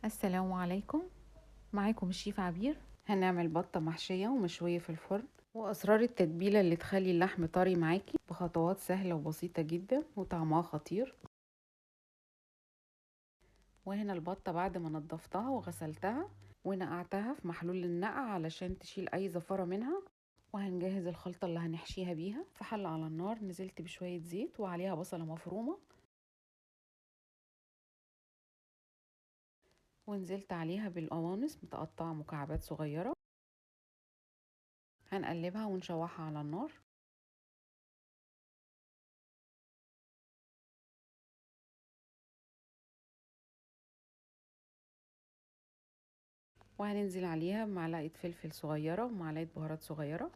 السلام عليكم. معاكم الشيف عبير. هنعمل بطة محشية ومشوية في الفرن، وأسرار التتبيلة اللي تخلي اللحم طري معاكي بخطوات سهلة وبسيطة جدا وطعمها خطير. وهنا البطة بعد ما نضفتها وغسلتها ونقعتها في محلول النقع علشان تشيل أي زفرة منها. وهنجهز الخلطة اللي هنحشيها بيها. في حلة على النار نزلت بشوية زيت وعليها بصلة مفرومة، ونزلت عليها بالقوانص متقطعة مكعبات صغيرة. هنقلبها ونشوحها على النار. وهننزل عليها بمعلقة فلفل صغيرة ومعلقة بهارات صغيرة.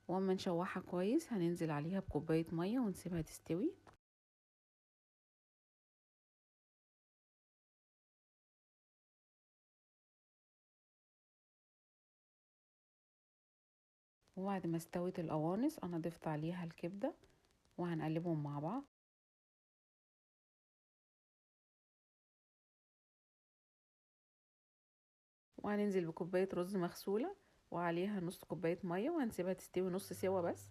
واما نشوحها كويس هننزل عليها بكوباية مية ونسيبها تستوي. وبعد ما استوت القوانص انا ضفت عليها الكبدة وهنقلبهم مع بعض. وهننزل بكوباية رز مغسولة وعليها نص كوباية مية وهنسيبها تستوي نص سوا بس.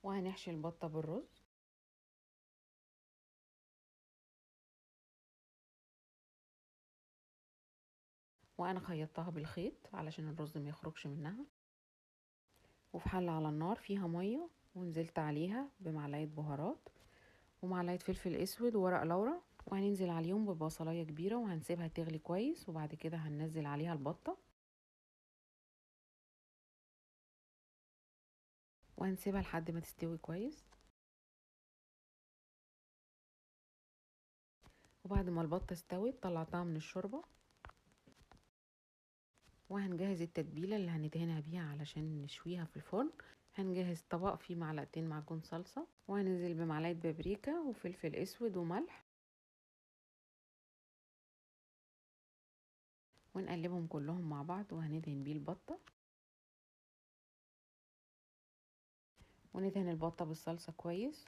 وهنحشي البطة بالرز. وانا خيطتها بالخيط علشان الرز ما يخرجش منها. وفي حلة على النار فيها مية ونزلت عليها بمعلقة بهارات ومعلقة فلفل اسود وورق لورا. وهننزل عليهم ببصلاية كبيرة وهنسيبها تغلي كويس، وبعد كده هننزل عليها البطة وهنسيبها لحد ما تستوي كويس. وبعد ما البطة استوت طلعتها من الشوربة. وهنجهز التتبيلة اللي هندهنها بيها علشان نشويها في الفرن. هنجهز طبق فيه معلقتين معجون صلصة، وهننزل بمعلقة بابريكا وفلفل اسود وملح، ونقلبهم كلهم مع بعض وهندهن بيه البطة. وندهن البطة بالصلصة كويس.